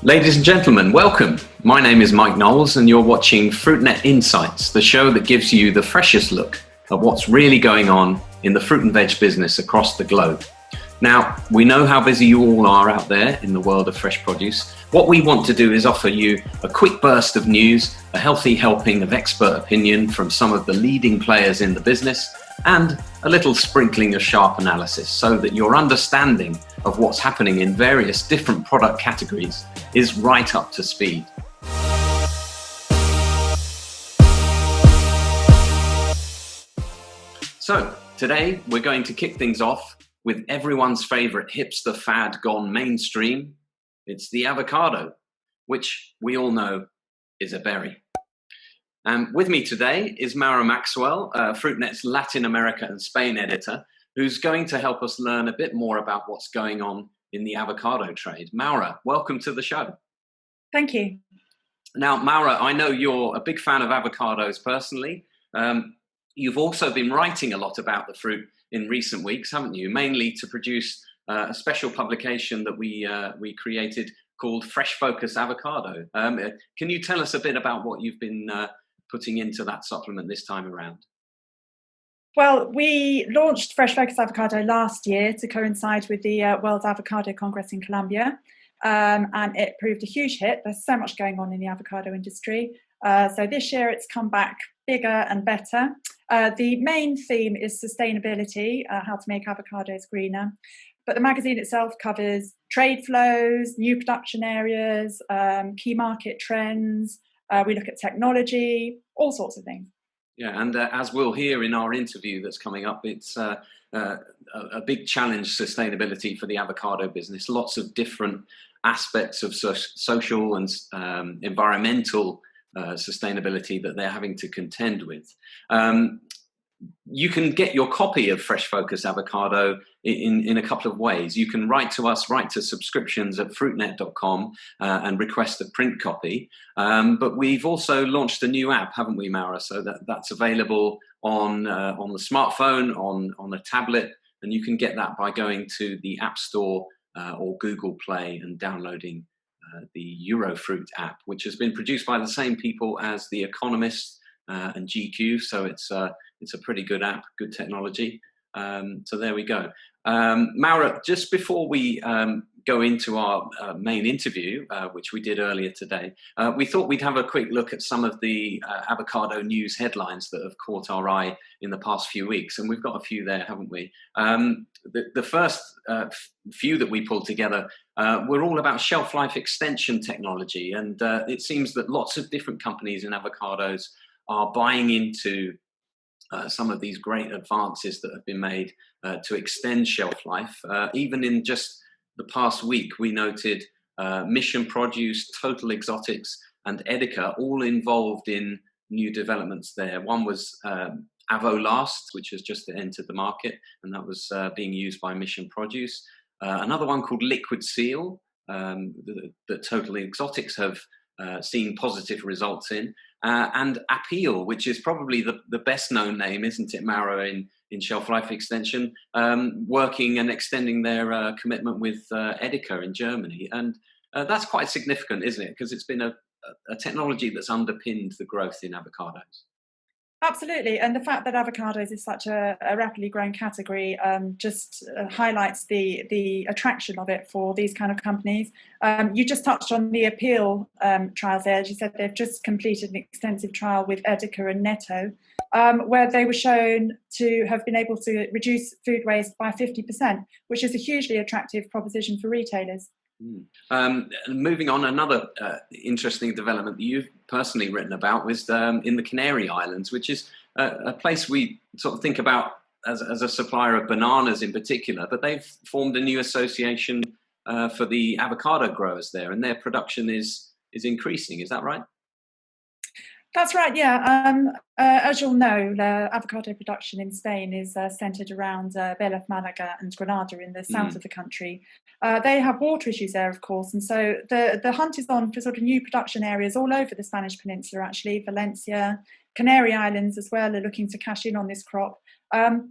Ladies and gentlemen, welcome. My name is Mike Knowles and you're watching Fruitnet Insights, the show that gives you the freshest look at what's really going on in the fruit and veg business across the globe. Now, we know how busy you all are out there in the world of fresh produce. What we want to do is offer you a quick burst of news, a healthy helping of expert opinion from some of the leading players in the business, and a little sprinkling of sharp analysis so that your understanding of what's happening in various different product categories is right up to speed. So today we're going to kick things off with everyone's favorite hipster fad gone mainstream. It's the avocado, which we all know is a berry. With me today is Maura Maxwell, Fruitnet's Latin America and Spain editor, who's going to help us learn a bit more about what's going on in the avocado trade. Maura, welcome to the show. Thank you. Now, Maura, I know you're a big fan of avocados personally. You've also been writing a lot about the fruit in recent weeks, haven't you? Mainly to produce a special publication that we created called Fresh Focus Avocado. Can you tell us a bit about what you've been putting into that supplement this time around? Well, we launched Fresh Focus Avocado last year to coincide with the World Avocado Congress in Colombia, and it proved a huge hit. There's so much going on in the avocado industry. So this year it's come back bigger and better. The main theme is sustainability, how to make avocados greener. But the magazine itself covers trade flows, new production areas, key market trends. We look at technology, all sorts of things. Yeah, and as we'll hear in our interview that's coming up, it's a big challenge, sustainability for the avocado business. Lots of different aspects of social and environmental sustainability that they're having to contend with. You can get your copy of Fresh Focus Avocado in a couple of ways. You can write to subscriptions at fruitnet.com and request a print copy. But we've also launched a new app, haven't we, Maura? So that's available on the smartphone, on a tablet, and you can get that by going to the App Store or Google Play and downloading the Eurofruit app, which has been produced by the same people as The Economist and GQ. So it's a pretty good app, good technology. So there we go. Maura, just before we go into our main interview, which we did earlier today, we thought we'd have a quick look at some of the avocado news headlines that have caught our eye in the past few weeks. And we've got a few there, haven't we? The first few that we pulled together were all about shelf life extension technology. And it seems that lots of different companies in avocados are buying into some of these great advances that have been made to extend shelf life. Even in just the past week, we noted Mission Produce, Total Exotics, and Edica all involved in new developments there. One was Avolatte, which has just entered the market, and that was being used by Mission Produce. Another one called Liquid Seal, that Total Exotics have seen positive results in. And Appeal, which is probably the best known name, isn't it, Maura, in shelf life extension, working and extending their commitment with Edica in Germany. And that's quite significant, isn't it? Because it's been a technology that's underpinned the growth in avocados. Absolutely. And the fact that avocados is such a rapidly growing category just highlights the attraction of it for these kind of companies. You just touched on the Appeal trials there. As you said, they've just completed an extensive trial with Edica and Netto, where they were shown to have been able to reduce food waste by 50%, which is a hugely attractive proposition for retailers. Moving on, another interesting development that you've personally written about was in the Canary Islands, which is a place we sort of think about as a supplier of bananas in particular, but they've formed a new association for the avocado growers there, and their production is increasing. Is that right? That's right, yeah. As you'll know, the avocado production in Spain is centred around Vélez, Malaga and Granada in the south of the country. They have water issues there, of course, and so the hunt is on for sort of new production areas all over the Spanish Peninsula, actually. Valencia, Canary Islands as well are looking to cash in on this crop.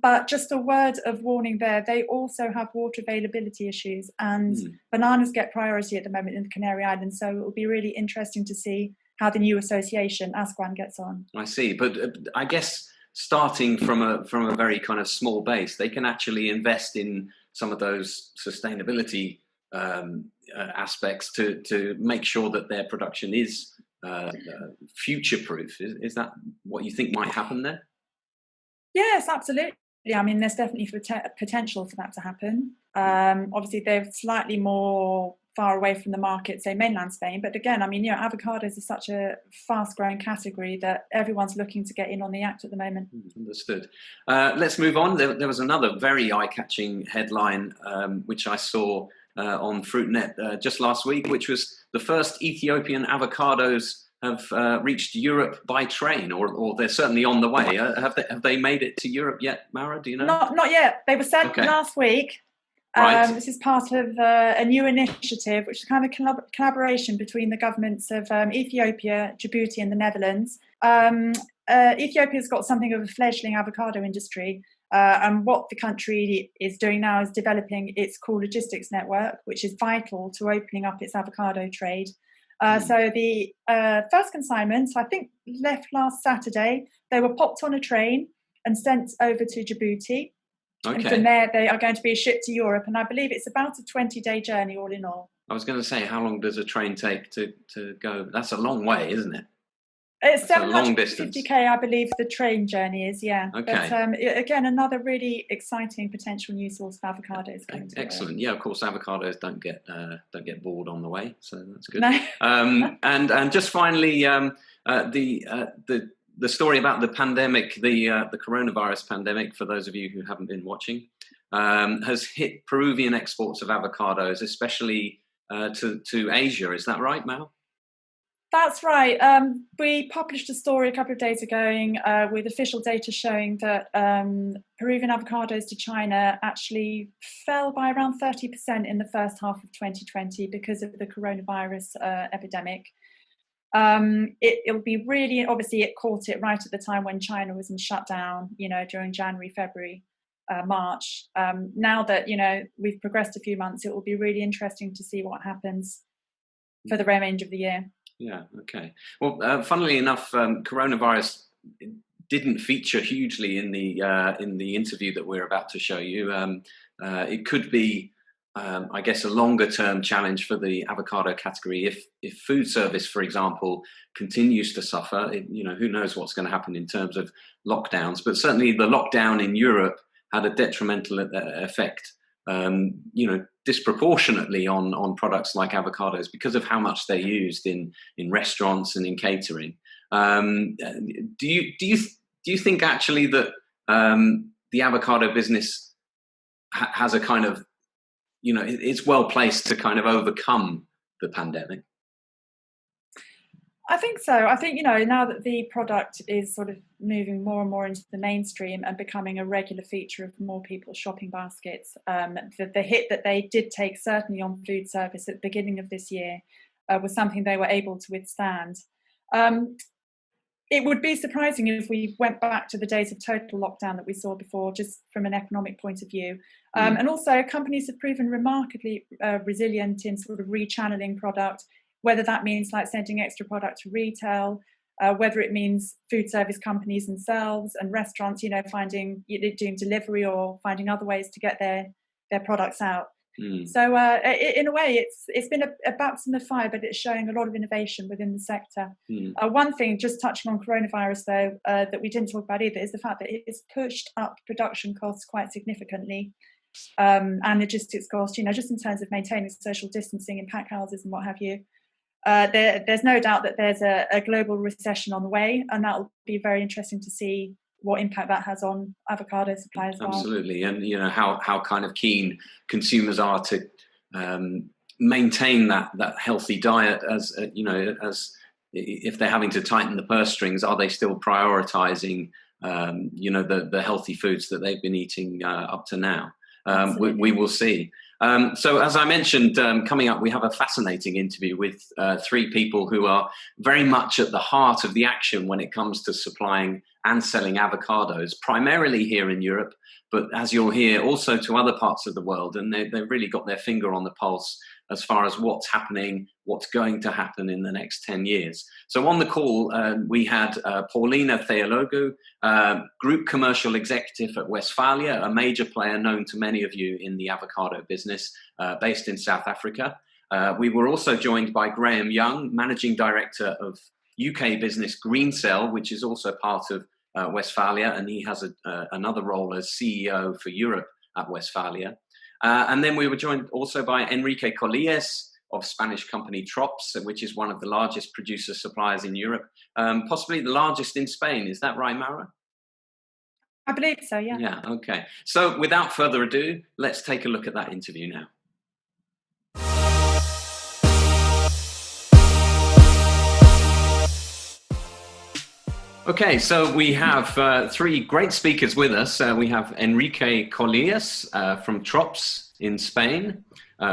But just a word of warning there, they also have water availability issues, and bananas get priority at the moment in the Canary Islands. So it will be really interesting to see how the new association, ASQAN, gets on. I see. But I guess starting from a very kind of small base, they can actually invest in some of those sustainability aspects to make sure that their production is future-proof. Is that what you think might happen there? Yes, absolutely. I mean, there's definitely potential for that to happen. Obviously, they're slightly more far away from the market, say mainland Spain. But again, I mean, avocados is such a fast-growing category that everyone's looking to get in on the act at the moment. Understood. Let's move on. There was another very eye-catching headline which I saw on Fruitnet just last week, which was the first Ethiopian avocados have reached Europe by train, or they're certainly on the way. Have they made it to Europe yet, Maura? Do you know? Not yet. They were sent last week. Right. This is part of a new initiative, which is kind of collaboration between the governments of Ethiopia, Djibouti, and the Netherlands. Ethiopia's got something of a fledgling avocado industry, and what the country is doing now is developing its core logistics network, which is vital to opening up its avocado trade. So the first consignments, I think, left last Saturday. They were popped on a train and sent over to Djibouti. Okay. And from there, they are going to be shipped to Europe. And I believe it's about a 20-day journey all in all. I was going to say, how long does a train take to go? That's a long way, isn't it? It's 750k, I believe, the train journey is, yeah. Okay. But again, another really exciting potential new source of avocados. Excellent. Yeah, of course, avocados don't get bored on the way, so that's good. No. And just finally, the story about the pandemic, the coronavirus pandemic, for those of you who haven't been watching, has hit Peruvian exports of avocados, especially to Asia. Is that right, Mal? That's right. We published a story a couple of days ago with official data showing that Peruvian avocados to China actually fell by around 30% in the first half of 2020 because of the coronavirus epidemic. It'll be really, obviously it caught it right at the time when China was in shutdown, during January, February, March. Now that, we've progressed a few months, it will be really interesting to see what happens for the remainder of the year. Yeah, okay. Well, funnily enough, coronavirus didn't feature hugely in the interview that we're about to show you. It could be, I guess, a longer-term challenge for the avocado category if food service, for example, continues to suffer. Who knows what's going to happen in terms of lockdowns? But certainly, the lockdown in Europe had a detrimental effect. Disproportionately on products like avocados because of how much they're used in restaurants and in catering. Do you think actually that the avocado business has a kind of, it's well placed to kind of overcome the pandemic? I think so. I think, now that the product is sort of moving more and more into the mainstream and becoming a regular feature of more people's shopping baskets, the hit that they did take, certainly on food service at the beginning of this year, was something they were able to withstand. It would be surprising if we went back to the days of total lockdown that we saw before, just from an economic point of view. And also, companies have proven remarkably resilient in sort of rechanneling product, whether that means like sending extra product to retail, whether it means food service companies themselves and restaurants, doing delivery or finding other ways to get their products out. So in a way, it's been a baptism of fire, but it's showing a lot of innovation within the sector. One thing, just touching on coronavirus though, that we didn't talk about either, is the fact that it has pushed up production costs quite significantly. And logistics costs, just in terms of maintaining social distancing in pack houses and what have you. There's no doubt that there's a global recession on the way, and that will be very interesting to see what impact that has on avocado supply as well. Absolutely, and how kind of keen consumers are to maintain that healthy diet, as if they're having to tighten the purse strings, are they still prioritizing the healthy foods that they've been eating up to now? We will see. So as I mentioned, coming up, we have a fascinating interview with three people who are very much at the heart of the action when it comes to supplying and selling avocados, primarily here in Europe, but as you'll hear, also to other parts of the world. And they've really got their finger on the pulse as far as what's happening, what's going to happen in the next 10 years. So on the call, we had Paulina Theologou, Group Commercial Executive at Westfalia, a major player known to many of you in the avocado business, based in South Africa. We were also joined by Graham Young, Managing Director of UK business Greencell, which is also part of Westfalia, and he has another role as CEO for Europe at Westfalia. And then we were joined also by Enrique Colilles of Spanish company Trops, which is one of the largest producer suppliers in Europe, possibly the largest in Spain. Is that right, Maura? I believe so, yeah. Yeah, okay. So without further ado, let's take a look at that interview now. Okay, so we have three great speakers with us. We have Enrique Colilles from Trops in Spain.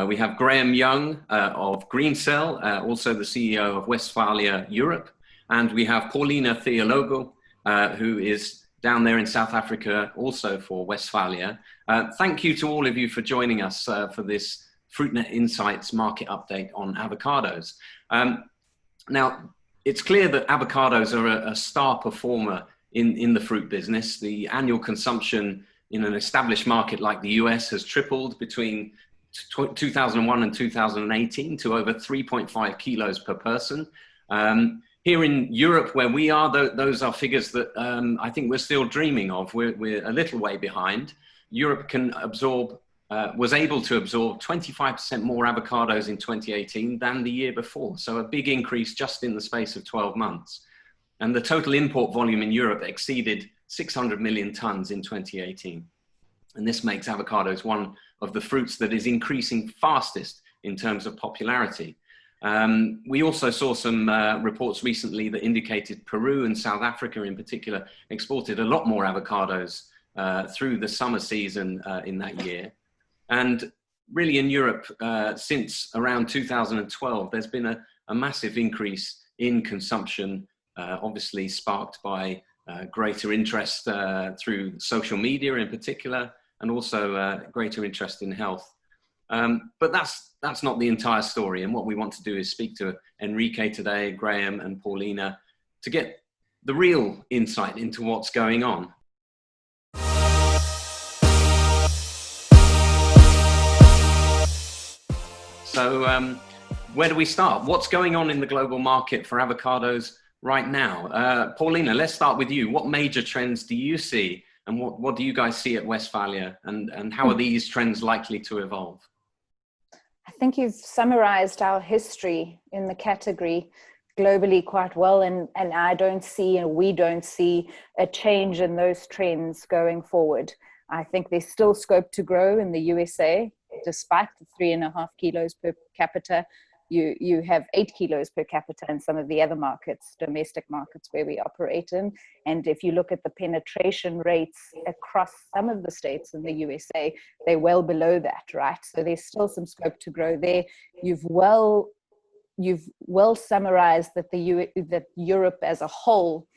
We have Graham Young of Greencell, also the CEO of Westfalia Europe. And we have Paulina Theologou, who is down there in South Africa, also for Westfalia. Thank you to all of you for joining us for this Fruitnet Insights market update on avocados. Now, it's clear that avocados are a star performer in the fruit business. The annual consumption in an established market like the US has tripled between 2001 and 2018 to over 3.5 kilos per person. Here in Europe, where we are, those are figures that I think we're still dreaming of. We're a little way behind. Europe can was able to absorb 25% more avocados in 2018 than the year before. So a big increase just in the space of 12 months. And the total import volume in Europe exceeded 600 million tons in 2018. And this makes avocados one of the fruits that is increasing fastest in terms of popularity. We also saw some reports recently that indicated Peru and South Africa in particular exported a lot more avocados through the summer season in that year. And really in Europe, since around 2012, there's been a massive increase in consumption, obviously sparked by greater interest through social media in particular, and also greater interest in health. But that's not the entire story. And what we want to do is speak to Enrique today, Graham and Paulina, to get the real insight into what's going on. So where do we start? What's going on in the global market for avocados right now? Paulina, let's start with you. What major trends do you see? And what do you guys see at Westfalia? And how are these trends likely to evolve? I think you've summarized our history in the category globally quite well. And I don't see, and we don't see a change in those trends going forward. I think there's still scope to grow in the USA, despite the 3.5 kilos per capita. You have 8 kilos per capita in some of the other markets, domestic markets where we operate in. And if you look at the penetration rates across some of the states in the USA, they're well below that, right? So there's still some scope to grow there. You've well summarized that that Europe as a whole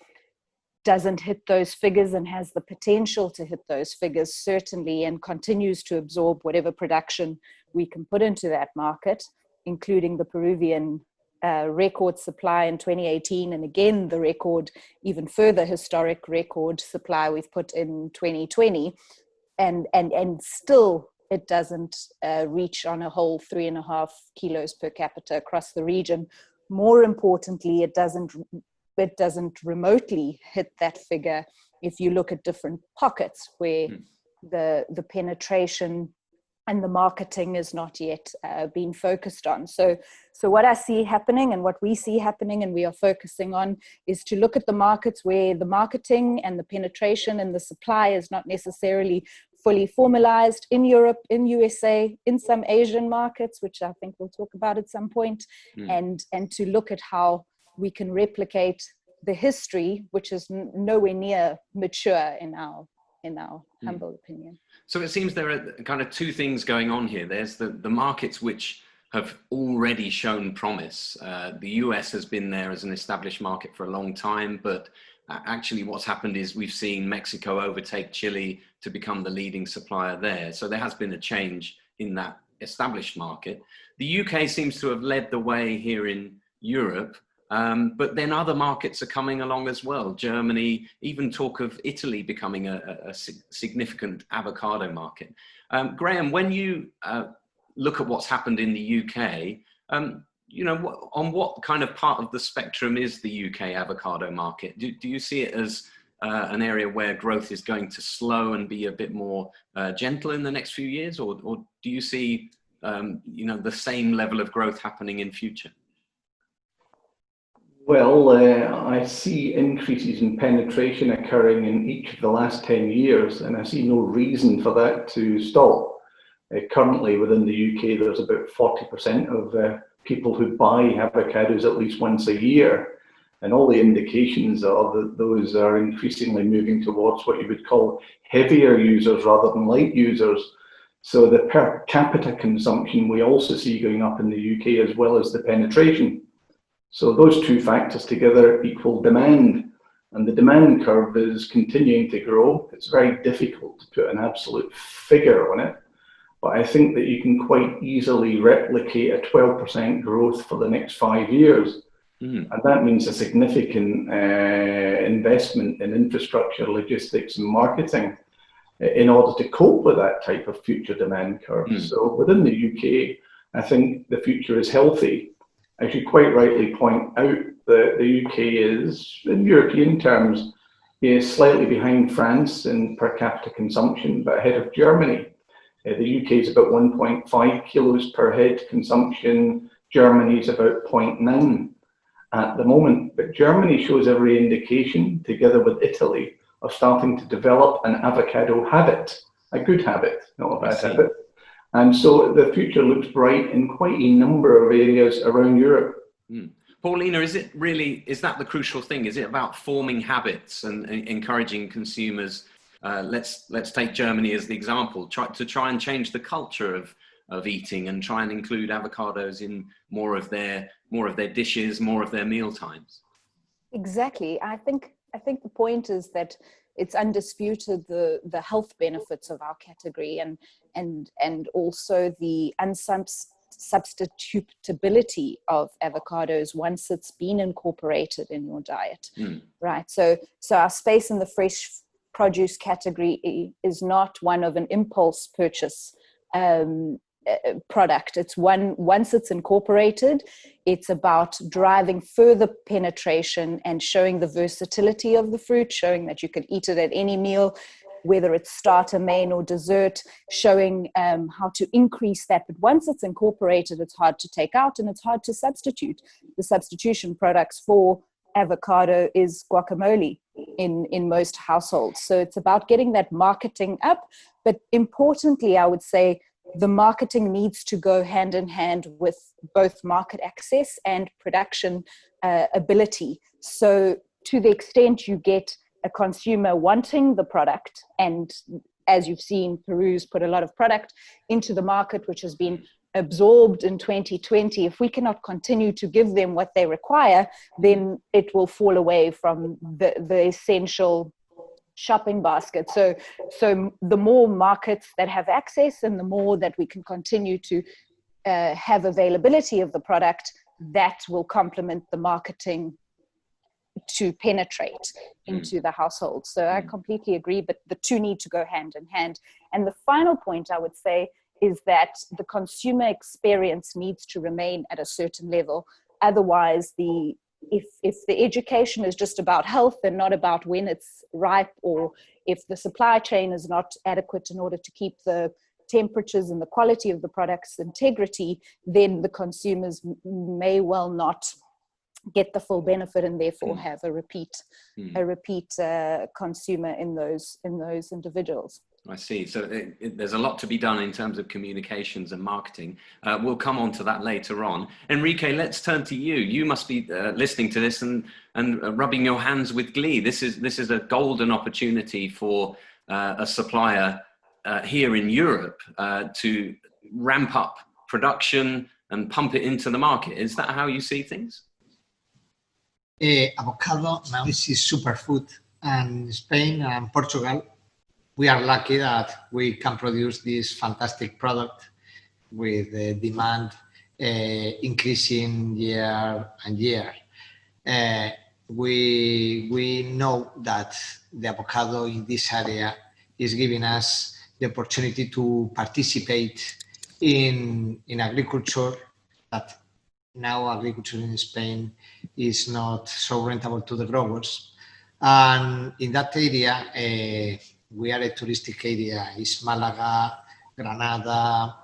doesn't hit those figures and has the potential to hit those figures, certainly, and continues to absorb whatever production we can put into that market, including the Peruvian record supply in 2018, and again, the record, even further historic record supply we've put in 2020. And still, it doesn't reach on a whole 3.5 kilos per capita across the region. More importantly, it doesn't remotely hit that figure if you look at different pockets where the penetration and the marketing is not yet being focused on. So what I see happening and what we see happening and we are focusing on is to look at the markets where the marketing and the penetration and the supply is not necessarily fully formalized in Europe, in USA, in some Asian markets, which I think we'll talk about at some point, and to look at how we can replicate the history, which is nowhere near mature in our humble opinion. So it seems there are kind of two things going on here. There's the markets which have already shown promise. The US has been there as an established market for a long time, but actually what's happened is we've seen Mexico overtake Chile to become the leading supplier there. So there has been a change in that established market. The UK seems to have led the way here in Europe, but then other markets are coming along as well. Germany, even talk of Italy becoming a significant avocado market. Graham, when you look at what's happened in the UK, you know, on what kind of part of the spectrum is the UK avocado market? Do you see it as an area where growth is going to slow and be a bit more gentle in the next few years, or do you see you know, the same level of growth happening in future? Well, I see increases in penetration occurring in each of the last 10 years, and I see no reason for that to stop. Currently within the UK, there's about 40% of people who buy avocados at least once a year. And all the indications are that those are increasingly moving towards what you would call heavier users rather than light users. So the per capita consumption we also see going up in the UK, as well as the penetration. So those two factors together equal demand. And the demand curve is continuing to grow. It's very difficult to put an absolute figure on it, but I think that you can quite easily replicate a 12% growth for the next 5 years. And that means a significant investment in infrastructure, logistics and marketing in order to cope with that type of future demand curve. So within the UK, I think the future is healthy. As you quite rightly point out, the UK is, in European terms, is slightly behind France in per capita consumption, but ahead of Germany. The UK is about 1.5 kilos per head consumption. Germany is about 0.9 at the moment. But Germany shows every indication, together with Italy, of starting to develop an avocado habit, a good habit, not a bad habit. And so the future looks bright in quite a number of areas around Europe. Paulina, is that the crucial thing? Is it about forming habits and encouraging consumers? Let's take Germany as the example, to try and change the culture of eating and try and include avocados in more of their dishes, more of their meal times. Exactly. I think the point is that it's undisputed the health benefits of our category and also the substitutability of avocados once it's been incorporated in your diet, right? So our space in the fresh produce category is not one of an impulse purchase product. It's one, once it's incorporated, it's about driving further penetration and showing the versatility of the fruit, showing that you can eat it at any meal, whether it's starter, main or dessert, showing how to increase that. But once it's incorporated, it's hard to take out and it's hard to substitute. The substitution products for avocado is guacamole in most households. So it's about getting that marketing up. But importantly, I would say the marketing needs to go hand in hand with both market access and production ability. So to the extent you get a consumer wanting the product, and as you've seen, Peru's put a lot of product into the market, which has been absorbed in 2020. If we cannot continue to give them what they require, then it will fall away from the essential shopping basket. So the more markets that have access and the more that we can continue to have availability of the product, that will complement the marketing to penetrate into the household. So I completely agree, but the two need to go hand in hand. And the final point I would say is that the consumer experience needs to remain at a certain level. Otherwise, if the education is just about health and not about when it's ripe, or if the supply chain is not adequate in order to keep the temperatures and the quality of the product's integrity, then the consumers may well not get the full benefit and therefore have a repeat consumer in those individuals. I see. So there's a lot to be done in terms of communications and marketing. We'll come on to that later on. Enrique, let's turn to you. You must be listening to this and rubbing your hands with glee. This is a golden opportunity for a supplier here in Europe to ramp up production and pump it into the market. Is that how you see things? Avocado now is a superfood, and Spain and Portugal, we are lucky that we can produce this fantastic product with the demand increasing year and year. We know that the avocado in this area is giving us the opportunity to participate in agriculture, that now agriculture in Spain is not so rentable to the growers. And in that area, we are a touristic area. It's Malaga, Granada,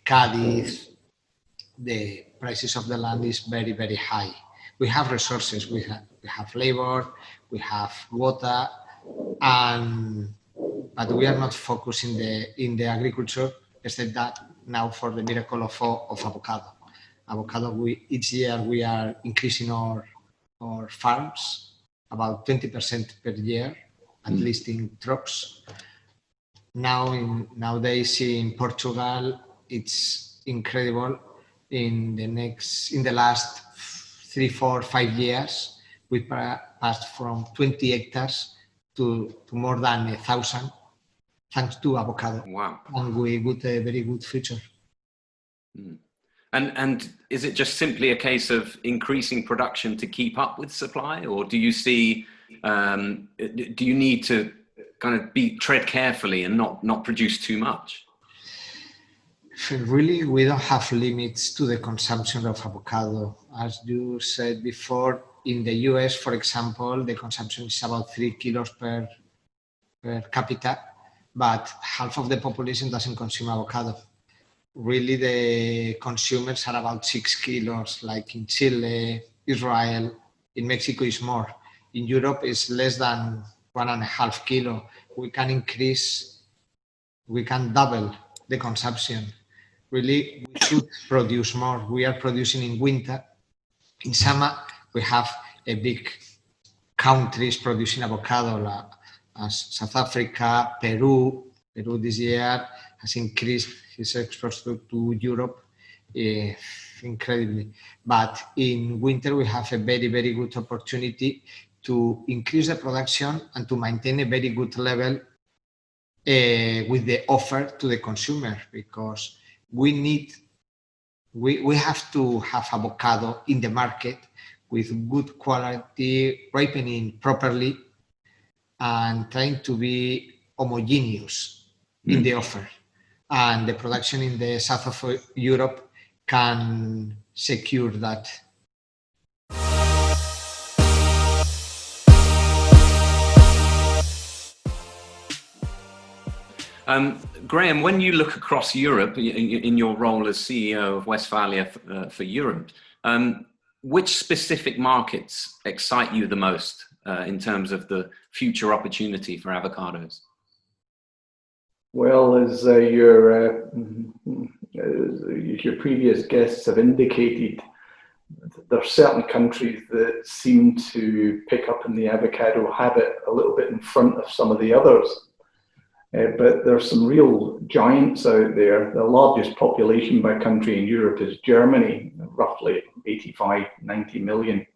Cádiz. The prices of the land is very, very high. We have resources, we have labor, we have water, but we are not focused in the agriculture, except that now for the miracle of avocado. Avocado, each year we are increasing our farms about 20% per year, at least in Trops. Nowadays in Portugal, it's incredible. In the last 3, 4, 5 years, we passed from 20 hectares to more than 1,000, thanks to avocado. Wow! And we got a very good future. And is it just simply a case of increasing production to keep up with supply, or do you see? Do you need to kind of tread carefully and not produce too much? Really, we don't have limits to the consumption of avocado. As you said before, in the US, for example, the consumption is about 3 kilos per capita, but half of the population doesn't consume avocado. Really, the consumers are about 6 kilos, like in Chile, Israel. In Mexico is more. In Europe, it's less than 1.5 kilo. We can double the consumption. Really, we should produce more. We are producing in winter. In summer, we have a big countries producing avocado, as South Africa, Peru. Peru this year has increased his export to Europe incredibly. But in winter, we have a very, very good opportunity to increase the production and to maintain a very good level with the offer to the consumer, because we have to have avocado in the market with good quality, ripening properly, and trying to be homogeneous in the offer. And the production in the south of Europe can secure that. Graham, when you look across Europe in your role as CEO of Westfalia for Europe, which specific markets excite you the most in terms of the future opportunity for avocados? Well, as your previous guests have indicated, there are certain countries that seem to pick up in the avocado habit a little bit in front of some of the others. But there's some real giants out there. The largest population by country in Europe is Germany, roughly 85, 90 million.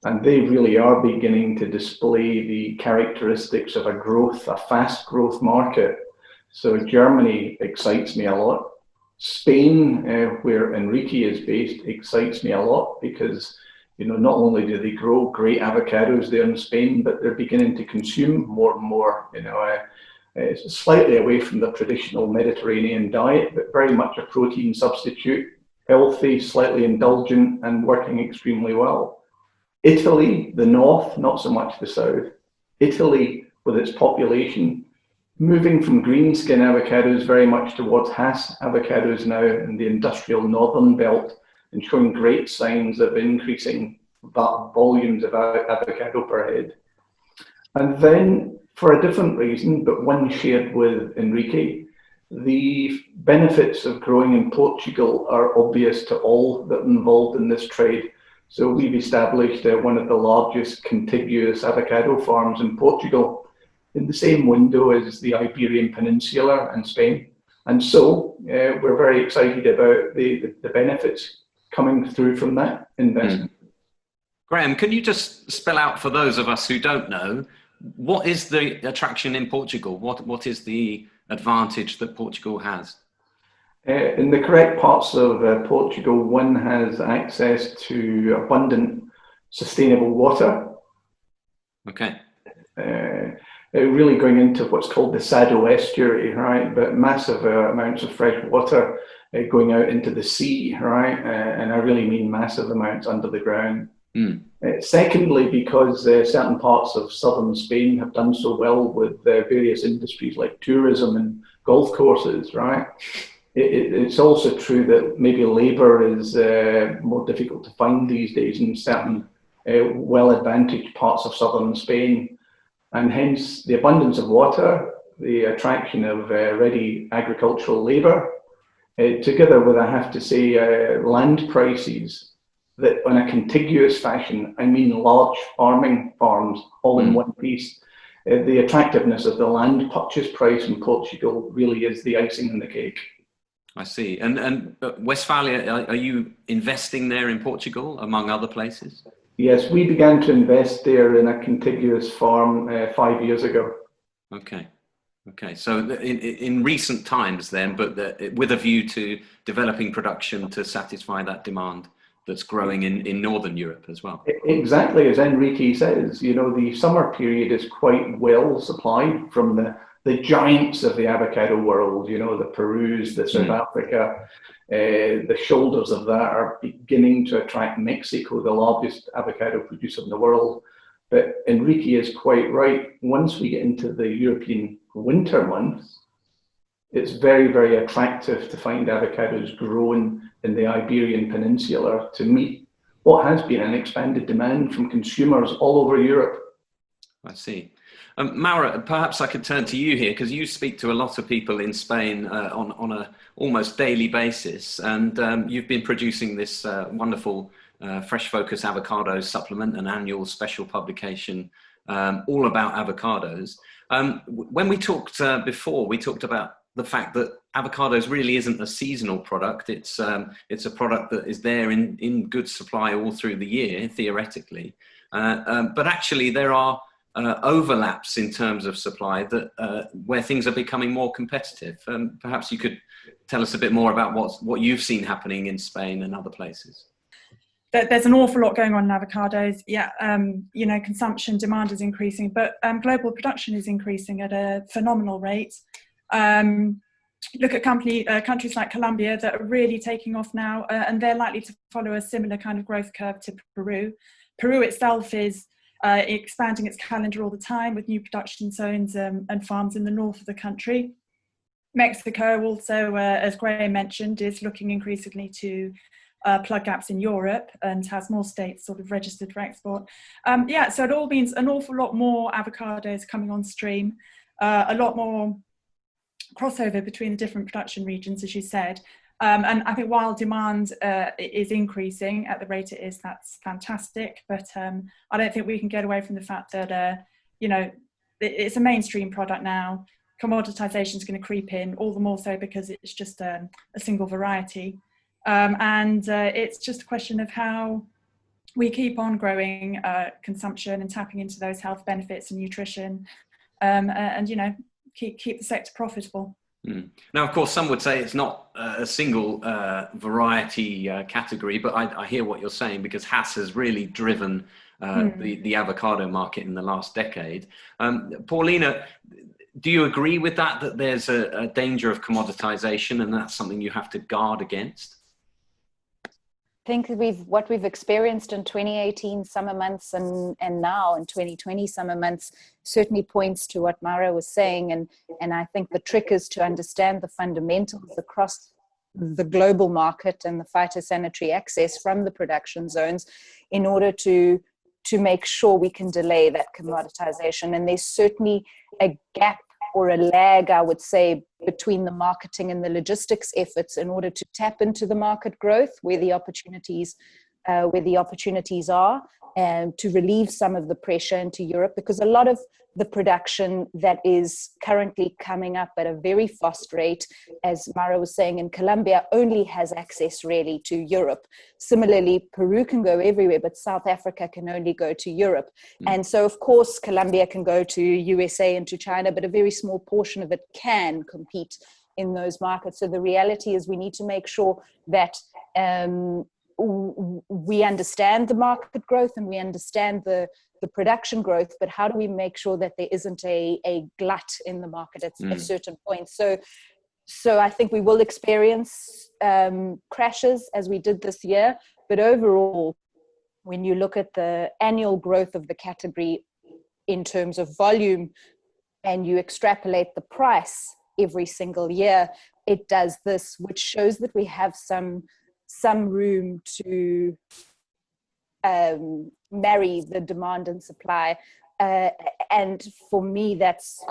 And they really are beginning to display the characteristics of a fast growth market. So Germany excites me a lot. Spain, where Enrique is based, excites me a lot because, not only do they grow great avocados there in Spain, but they're beginning to consume more and more, It's slightly away from the traditional Mediterranean diet, but very much a protein substitute, healthy, slightly indulgent, and working extremely well. Italy, the north, not so much the south. Italy, with its population, moving from green skin avocados very much towards Hass avocados now in the industrial northern belt, and showing great signs of increasing volumes of avocado per head. And then, for a different reason, but one shared with Enrique, the benefits of growing in Portugal are obvious to all that are involved in this trade. So we've established one of the largest contiguous avocado farms in Portugal in the same window as the Iberian Peninsula and Spain. And so we're very excited about the benefits coming through from that investment. Graham, can you just spell out for those of us who don't know, what is the attraction in Portugal? What is the advantage that Portugal has? In the correct parts of Portugal, one has access to abundant, sustainable water. Okay. Really going into what's called the Sado estuary, right? But massive amounts of fresh water going out into the sea, right? And I really mean massive amounts under the ground. Secondly, because certain parts of southern Spain have done so well with various industries like tourism and golf courses, right? It's also true that maybe labour is more difficult to find these days in certain well-advantaged parts of southern Spain. And hence the abundance of water, the attraction of ready agricultural labour, together with, I have to say, land prices that on a contiguous fashion, I mean large farming farms all in one piece. The attractiveness of the land purchase price in Portugal really is the icing on the cake. I see. And Westfalia, are you investing there in Portugal, among other places? Yes, we began to invest there in a contiguous farm 5 years ago. Okay. So in recent times then, but with a view to developing production to satisfy that demand that's growing in Northern Europe as well. Exactly, as Enrique says, you know, the summer period is quite well supplied from the giants of the avocado world, you know, the Perus, the South Africa. The shoulders of that are beginning to attract Mexico, the largest avocado producer in the world. But Enrique is quite right. Once we get into the European winter months, it's very, very attractive to find avocados grown in the Iberian Peninsula to meet what has been an expanded demand from consumers all over Europe. I see. Maura, perhaps I could turn to you here because you speak to a lot of people in Spain on a almost daily basis, and you've been producing this wonderful Fresh Focus Avocado supplement, an annual special publication all about avocados. When we talked before, we talked about the fact that avocados really isn't a seasonal product. It's a product that is there in good supply all through the year, theoretically. But actually there are overlaps in terms of supply that where things are becoming more competitive. Perhaps you could tell us a bit more about what you've seen happening in Spain and other places. There's an awful lot going on in avocados. Yeah, you know, consumption demand is increasing, but global production is increasing at a phenomenal rate. Look at countries like Colombia that are really taking off now, and they're likely to follow a similar kind of growth curve to Peru. Peru itself is expanding its calendar all the time with new production zones and farms in the north of the country. Mexico also, as Graham mentioned, is looking increasingly to plug gaps in Europe and has more states sort of registered for export. Yeah, so it all means an awful lot more avocados coming on stream, a lot more crossover between the different production regions, as you said. And I think while demand is increasing at the rate it is, that's fantastic. But I don't think we can get away from the fact that, you know, it's a mainstream product now. Commoditization is going to creep in, all the more so because it's just a single variety. And it's just a question of how we keep on growing consumption and tapping into those health benefits and nutrition, and, you know, keep the sector profitable. Now, of course, some would say it's not a single variety category, but I hear what you're saying because Hass has really driven the avocado market in the last decade. Paulina, do you agree with that there's a danger of commoditization and that's something you have to guard against? I think what we've experienced in 2018 summer months and now in 2020 summer months certainly points to what Maura was saying, and I think the trick is to understand the fundamentals across the global market and the phytosanitary access from the production zones in order to make sure we can delay that commoditization. And there's certainly a gap or a lag, I would say, between the marketing and the logistics efforts in order to tap into the market growth where the opportunities where the opportunities are, and to relieve some of the pressure into Europe, because a lot of the production that is currently coming up at a very fast rate, as Maura was saying, in Colombia, only has access really to Europe. Similarly, Peru can go everywhere, but South Africa can only go to Europe. And so, of course, Colombia can go to USA and to China, but a very small portion of it can compete in those markets. So the reality is we need to make sure that we understand the market growth and we understand the production growth, but how do we make sure that there isn't a glut in the market at a certain point? So I think we will experience crashes as we did this year, but overall, when you look at the annual growth of the category in terms of volume and you extrapolate the price every single year, it does this, which shows that we have some room to marry the demand and supply. And for me, that's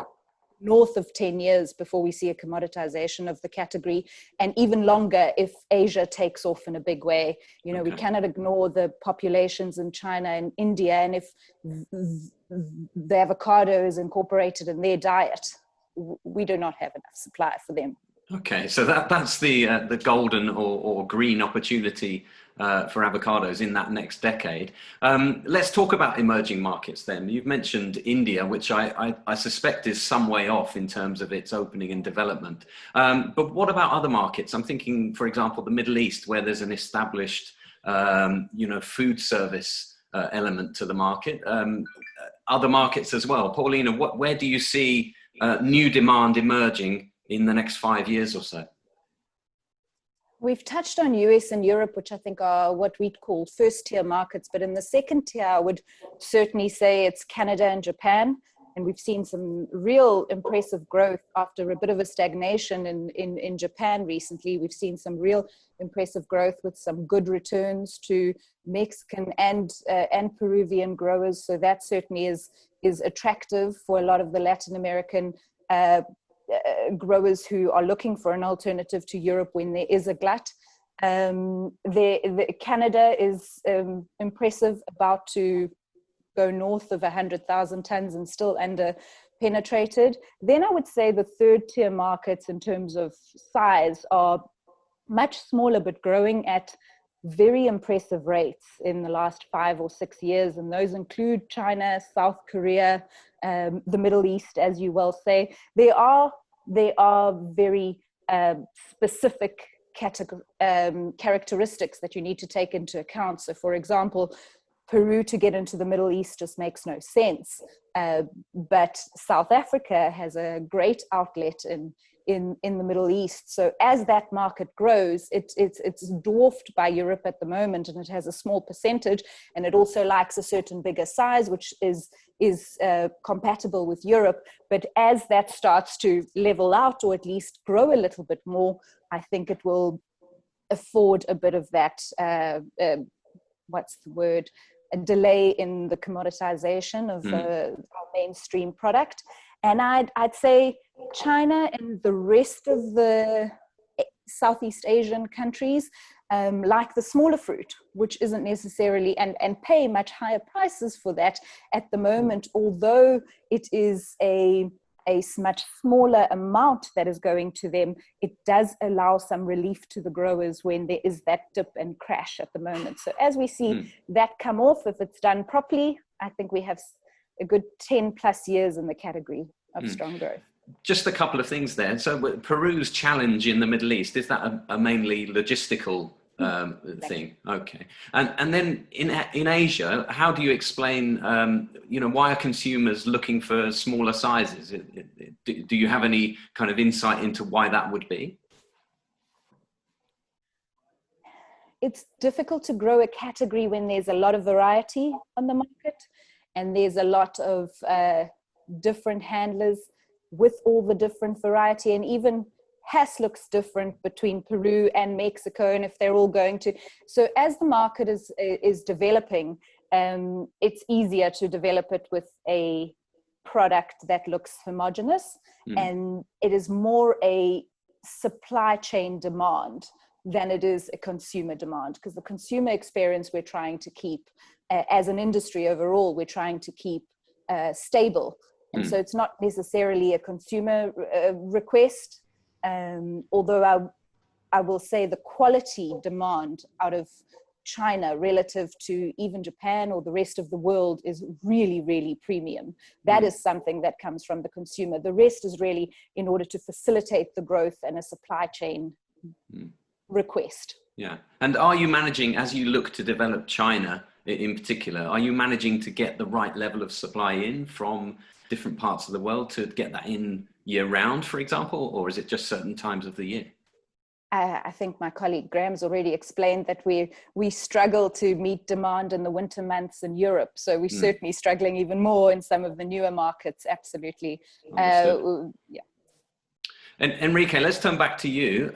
north of 10 years before we see a commoditization of the category, and even longer if Asia takes off in a big way. You know, we cannot ignore the populations in China and India, and if the avocado is incorporated in their diet, we do not have enough supply for them. Okay, so that's the golden or green opportunity for avocados in that next decade. Let's talk about emerging markets then. You've mentioned India, which I suspect is some way off in terms of its opening and development. But what about other markets? I'm thinking, for example, the Middle East, where there's an established, food service element to the market. Other markets as well. Paulina, where do you see new demand emerging in the next 5 years or so? We've touched on US and Europe, which I think are what we'd call first tier markets. But in the second tier, I would certainly say it's Canada and Japan. And we've seen some real impressive growth after a bit of a stagnation in Japan recently. We've seen some real impressive growth with some good returns to Mexican and Peruvian growers. So that certainly is attractive for a lot of the Latin American growers who are looking for an alternative to Europe when there is a glut. Canada is impressive, about to go north of 100,000 tons and still under penetrated. Then I would say the third tier markets in terms of size are much smaller, but growing at very impressive rates in the last 5 or 6 years. And those include China, South Korea, the Middle East, as you well say. They are very specific characteristics that you need to take into account. So for example, Peru to get into the Middle East just makes no sense. But South Africa has a great outlet in the Middle East. So as that market grows, it's dwarfed by Europe at the moment, and it has a small percentage, and it also likes a certain bigger size, which is compatible with Europe. But as that starts to level out, or at least grow a little bit more, I think it will afford a bit of that, a delay in the commoditization of our mainstream product. And I'd say China and the rest of the Southeast Asian countries like the smaller fruit, which isn't necessarily, and pay much higher prices for that at the moment, although it is a much smaller amount that is going to them. It does allow some relief to the growers when there is that dip and crash at the moment. So as we see that come off, if it's done properly, I think we have a good 10 plus years in the category of strong growth. Just a couple of things there. So Peru's challenge in the Middle East, is that a mainly logistical thing? Okay. And then in Asia, how do you explain, why are consumers looking for smaller sizes? Do you have any kind of insight into why that would be? It's difficult to grow a category when there's a lot of variety on the market, and there's a lot of different handlers with all the different variety, and even Hass looks different between Peru and Mexico, and if they're all going to. So as the market is developing, it's easier to develop it with a product that looks homogeneous, and it is more a supply chain demand than it is a consumer demand, because the consumer experience we're trying to keep, as an industry overall, we're trying to keep stable. And so it's not necessarily a consumer request, although I will say the quality demand out of China relative to even Japan or the rest of the world is really, really premium. That is something that comes from the consumer. The rest is really in order to facilitate the growth and a supply chain request. Yeah. And are you managing, as you look to develop China in particular, are you managing to get the right level of supply in from different parts of the world to get that in year round, for example, or is it just certain times of the year? I think my colleague Graham's already explained that we struggle to meet demand in the winter months in Europe. So we're certainly struggling even more in some of the newer markets. Absolutely. Yeah. And Enrique, let's turn back to you.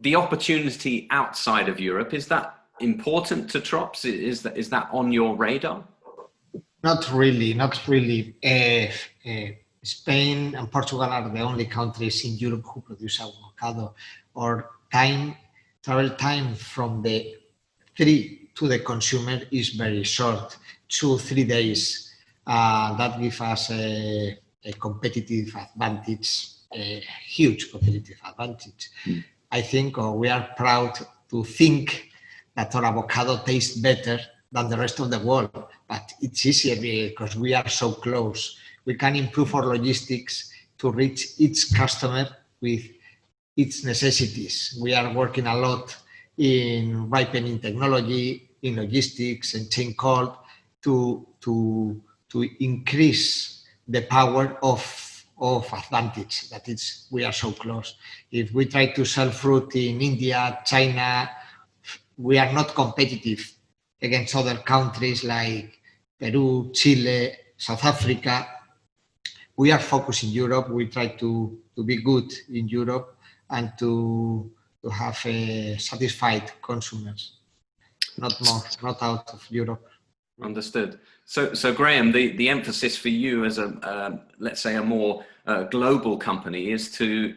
The opportunity outside of Europe, is that important to Trops? Is that on your radar? Not really. Spain and Portugal are the only countries in Europe who produce avocado. Or travel time from the tree to the consumer is very short, 2-3 days. That gives us a competitive advantage, a huge competitive advantage. I think we are proud to think that our avocado tastes better than the rest of the world, but it's easier because we are so close. We can improve our logistics to reach each customer with its necessities. We are working a lot in ripening technology, in logistics and chain cold to increase the power of advantage. That is, we are so close. If we try to sell fruit in India, China, we are not competitive against other countries like Peru, Chile, South Africa. We are focused in Europe. We try to be good in Europe and to have satisfied consumers, not out of Europe. Understood. So Graham, the emphasis for you as let's say a more global company is to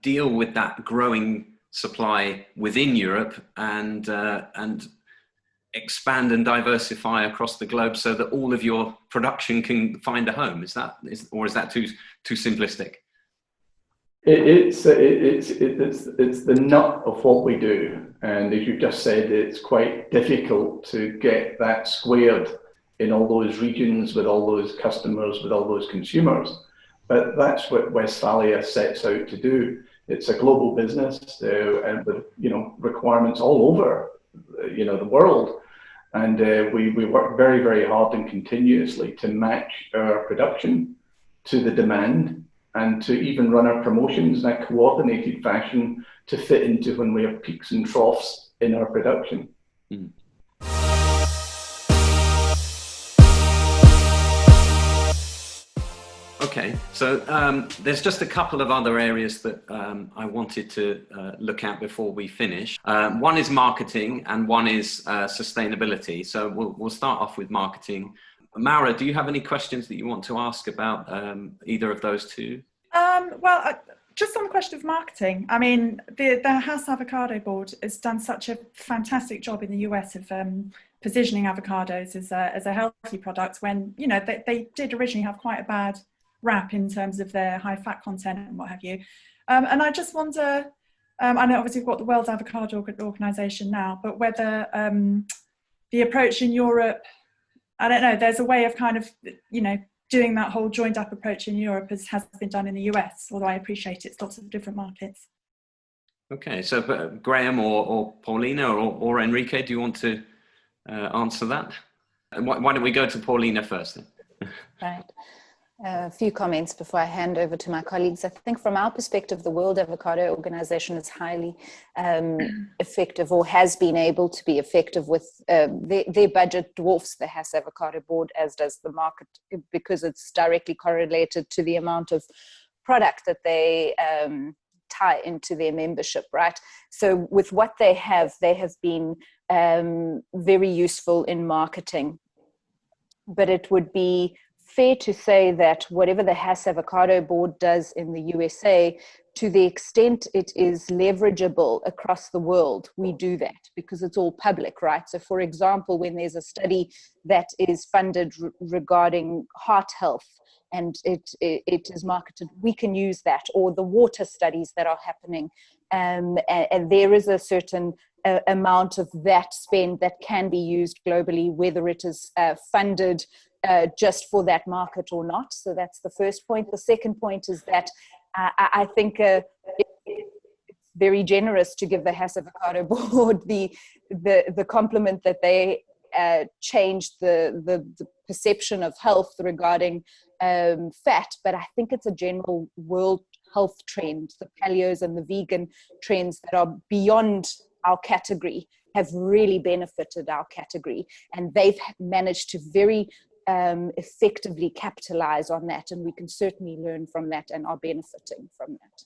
deal with that growing supply within Europe and expand and diversify across the globe so that all of your production can find a home. Is that too simplistic? It's the nut of what we do, and as you just said, it's quite difficult to get that squared in all those regions with all those customers, with all those consumers. But that's what Westfalia sets out to do. It's a global business, and with requirements all over the world, and we work very, very hard and continuously to match our production to the demand, and to even run our promotions in a coordinated fashion to fit into when we have peaks and troughs in our production. Okay, so there's just a couple of other areas that I wanted to look at before we finish. One is marketing and one is sustainability. So we'll start off with marketing. Maura, do you have any questions that you want to ask about either of those two? Just on the question of marketing, I mean, the House Avocado Board has done such a fantastic job in the US of positioning avocados as a healthy product when, they did originally have quite a bad rap in terms of their high fat content and what have you. And I just wonder, I know obviously we've got the World Avocado Organization now, but whether the approach in Europe, I don't know, there's a way of kind of, doing that whole joined up approach in Europe as has been done in the US, although I appreciate it's lots of different markets. Okay, so Graham or Paulina or Enrique, do you want to answer that? And why don't we go to Paulina first then? Right. A few comments before I hand over to my colleagues. I think from our perspective, the World Avocado Organization is highly effective, or has been able to be effective with their budget dwarfs the House Avocado Board, as does the market, because it's directly correlated to the amount of product that they tie into their membership, right? So with what they have been very useful in marketing, but it would be fair to say that whatever the Hass Avocado Board does in the USA, to the extent it is leverageable across the world, we do that because it's all public, right? So for example, when there's a study that is funded regarding heart health and it is marketed, we can use that, or the water studies that are happening. And there is a certain amount of that spend that can be used globally, whether it is funded just for that market or not. So that's the first point. The second point is that I think it's very generous to give the Hass Avocado Board the compliment that they changed the perception of health regarding fat, but I think it's a general world health trend. The paleos and the vegan trends that are beyond our category have really benefited our category, and they've managed to very effectively capitalize on that, and we can certainly learn from that and are benefiting from that.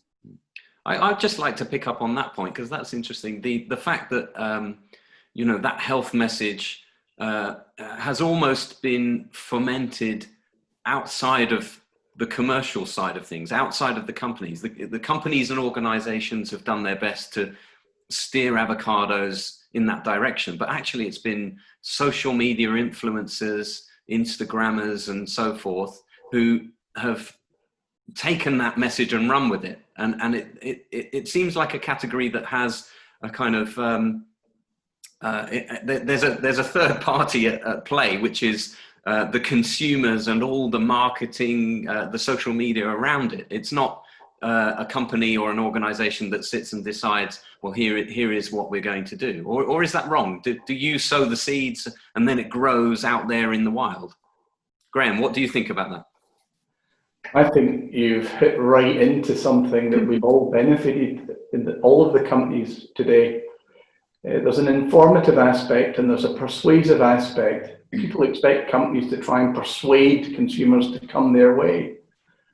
I'd just like to pick up on that point because that's interesting. The fact that that health message has almost been fomented outside of the commercial side of things, outside of the companies. The companies and organizations have done their best to steer avocados in that direction, but actually it's been social media influencers, Instagrammers and so forth who have taken that message and run with it. And it seems like a category that has a kind of there's a third party at play, which is the consumers and all the marketing, the social media around it. It's not a company or an organization that sits and decides, well, here is what we're going to do. Or is that wrong? Do you sow the seeds and then it grows out there in the wild? Graham, what do you think about that? I think you've hit right into something that we've all benefited in all of the companies today. There's an informative aspect and there's a persuasive aspect. People expect companies to try and persuade consumers to come their way.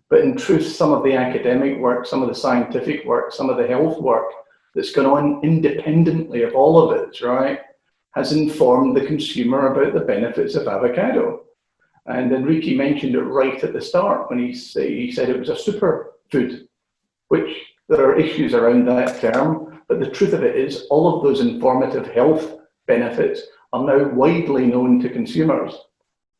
But in truth, some of the academic work, some of the scientific work, some of the health work that's gone on independently of all of it, right, has informed the consumer about the benefits of avocado. And Enrique mentioned it right at the start when he said it was a superfood, which there are issues around that term. But the truth of it is all of those informative health benefits are now widely known to consumers.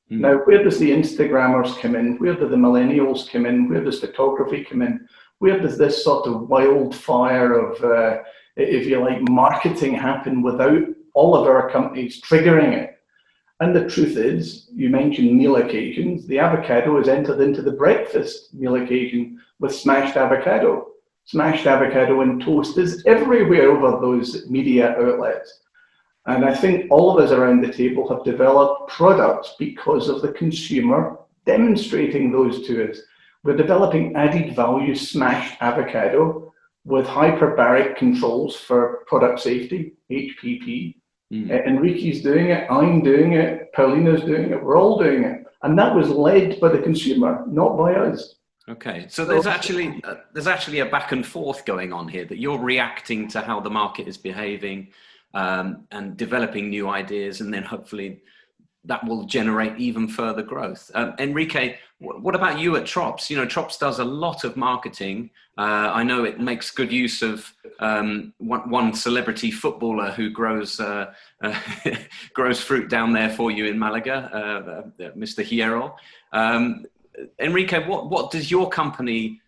Now, where does the Instagrammers come in? Where do the millennials come in? Where does photography come in? Where does this sort of wildfire of, if you like, marketing happen without all of our companies triggering it? And the truth is, you mentioned meal occasions. The avocado has entered into the breakfast meal occasion with smashed avocado. Smashed avocado and toast is everywhere over those media outlets. And I think all of us around the table have developed products because of the consumer demonstrating those to us. We're developing added value smashed avocado with hyperbaric controls for product safety, HPP. Enrique's doing it, I'm doing it, Paulina's doing it, we're all doing it. And that was led by the consumer, not by us. Okay, so there's actually a back and forth going on here, that you're reacting to how the market is behaving, and developing new ideas, and then hopefully that will generate even further growth. Enrique, what about you at Trops? You know, Trops does a lot of marketing. I know it makes good use of one celebrity footballer who grows grows fruit down there for you in Malaga, Mr. Hierro. Enrique, what does your company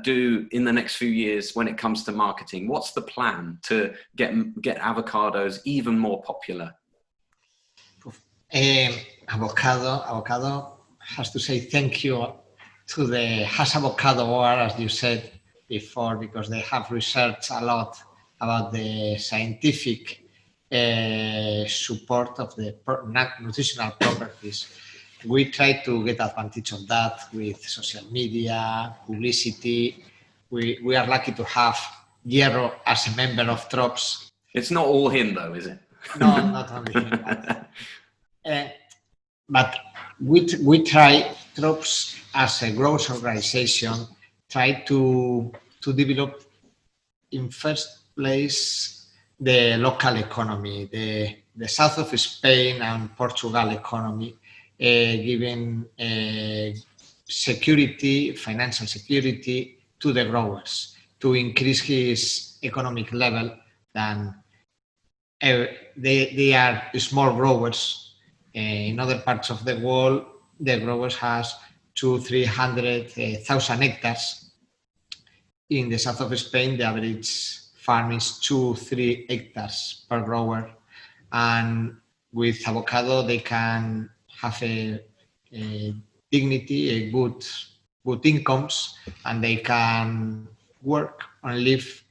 do in the next few years when it comes to marketing? What's the plan to get avocados even more popular? Avocado has to say thank you to the Hass Avocado Board, as you said before, because they have researched a lot about the scientific support of the nutritional properties. We try to get advantage of that with social media, publicity. We are lucky to have Hierro as a member of Trops. It's not all him though, is it? No, not only him. But we try, Trops as a growth organization, try to develop in first place the local economy, the south of Spain and Portugal economy. giving security, financial security to the growers to increase his economic level. Than they are small growers. In other parts of the world, the growers has 200,000-300,000 hectares. In the south of Spain, the average farm is 2-3 hectares per grower. And with avocado, they can have a dignity, a good incomes, and they can work and live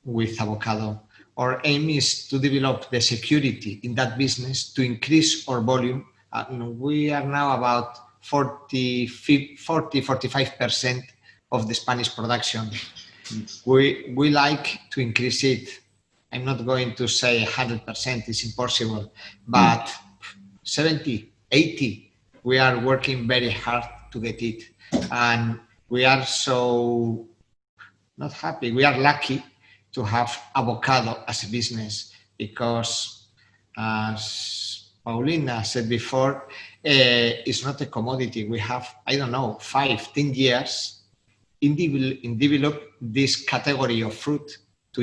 with avocado. Our aim is to develop the security in that business to increase our volume. We are now about 40-45% of the Spanish production. We like to increase it. I'm not going to say 100%, it's impossible, but 70, 80, we are working very hard to get it. And we are so not happy, we are lucky to have avocado as a business, because as Paulina said before, it's not a commodity. We have, 5-10 years in develop this category of fruit to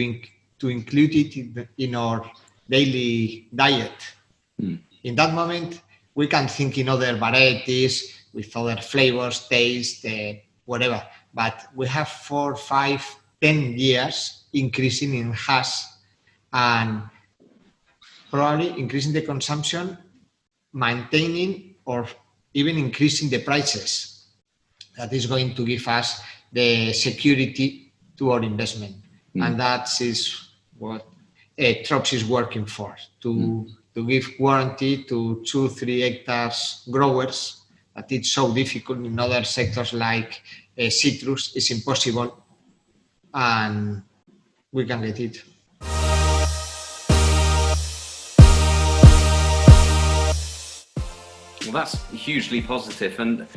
include it in our daily diet. In that moment, we can think in other varieties with other flavors, taste, whatever. But we have 4, 5, 10 years increasing in hash and probably increasing the consumption, maintaining or even increasing the prices. That is going to give us the security to our investment. And that is what Trops is working for, to give warranty to 2-3 hectares growers. That it's so difficult in other sectors like citrus, it's impossible, and we can get it. Well, that's hugely positive, and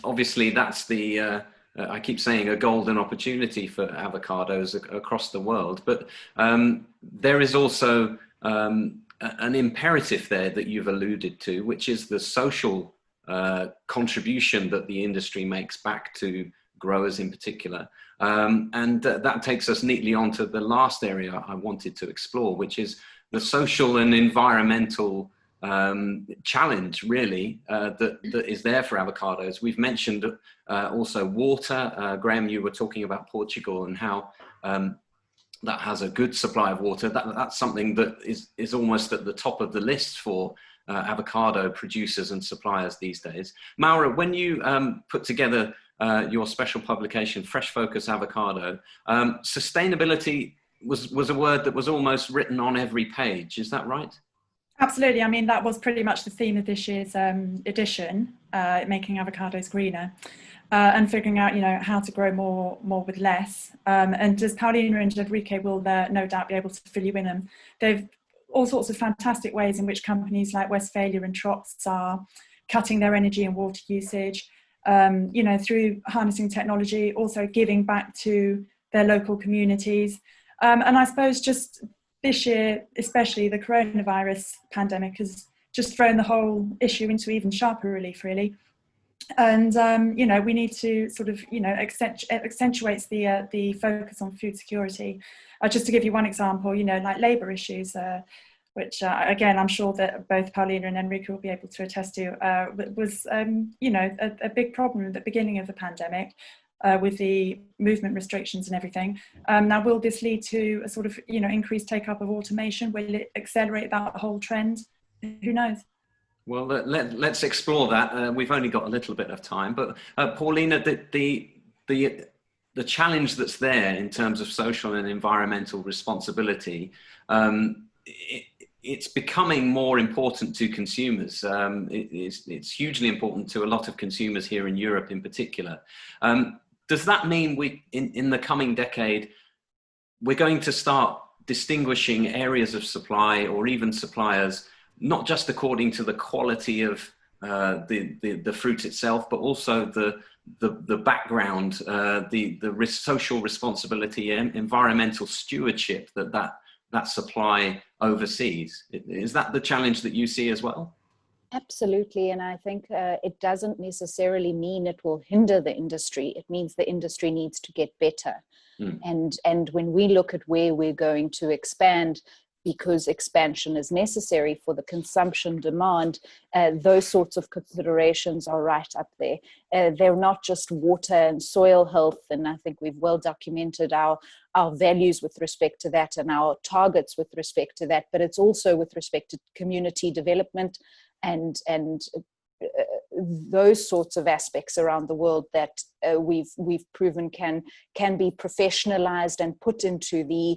obviously that's the I keep saying a golden opportunity for avocados across the world, but there is also an imperative there that you've alluded to, which is the social contribution that the industry makes back to growers in particular. And that takes us neatly onto the last area I wanted to explore, which is the social and environmental challenge, really, that is there for avocados. We've mentioned also water. Graham, you were talking about Portugal and how that has a good supply of water. That's something that is almost at the top of the list for avocado producers and suppliers these days. Maura, when you put together your special publication, Fresh Focus Avocado, sustainability was a word that was almost written on every page. Is that right? Absolutely. I mean, that was pretty much the theme of this year's edition, making avocados greener, and figuring out, how to grow more with less. And as Paulina and Enrique will no doubt be able to fill you in on, they've all sorts of fantastic ways in which companies like Westfalia and Trops are cutting their energy and water usage, through harnessing technology, also giving back to their local communities. And I suppose just this year, especially the coronavirus pandemic has just thrown the whole issue into even sharper relief, really. And, we need to sort of, accentuates the focus on food security. Just to give you one example, like labour issues, which, again, I'm sure that both Paulina and Enrique will be able to attest to, was, a big problem at the beginning of the pandemic. With the movement restrictions and everything. Now, will this lead to a sort of, increased take-up of automation? Will it accelerate that whole trend? Who knows? Well, let's explore that. We've only got a little bit of time, but Paulina, the challenge that's there in terms of social and environmental responsibility, it's becoming more important to consumers. It's hugely important to a lot of consumers here in Europe in particular. Does that mean in the coming decade, we're going to start distinguishing areas of supply or even suppliers, not just according to the quality of the fruit itself, but also the background, the social responsibility and environmental stewardship that supply oversees? Is that the challenge that you see as well? Absolutely, and I think it doesn't necessarily mean it will hinder the industry. It means the industry needs to get better. And when we look at where we're going to expand, because expansion is necessary for the consumption demand, those sorts of considerations are right up there. They're not just water and soil health, and I think we've well documented our values with respect to that and our targets with respect to that, but it's also with respect to community development and those sorts of aspects around the world that we've proven can be professionalized and put into the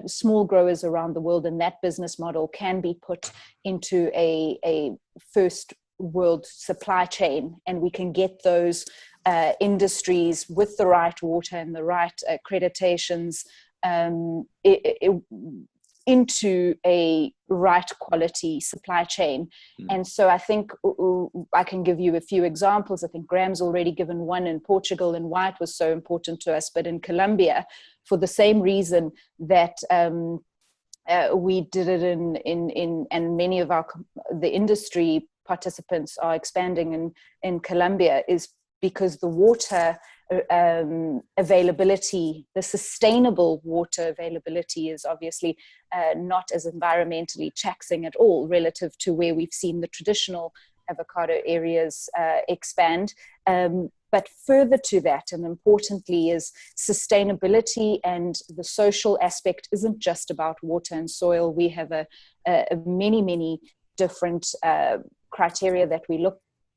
small growers around the world, and that business model can be put into a first world supply chain, and we can get those industries with the right water and the right accreditations into a right quality supply chain. And so I think I can give you a few examples. I think Graham's already given one in Portugal and why it was so important to us, but in Colombia, for the same reason that we did it in and many of the industry participants are expanding in Colombia, is because the water availability, the sustainable water availability is obviously not as environmentally taxing at all relative to where we've seen the traditional avocado areas expand. But further to that, and importantly, is sustainability and the social aspect isn't just about water and soil. We have many different criteria that we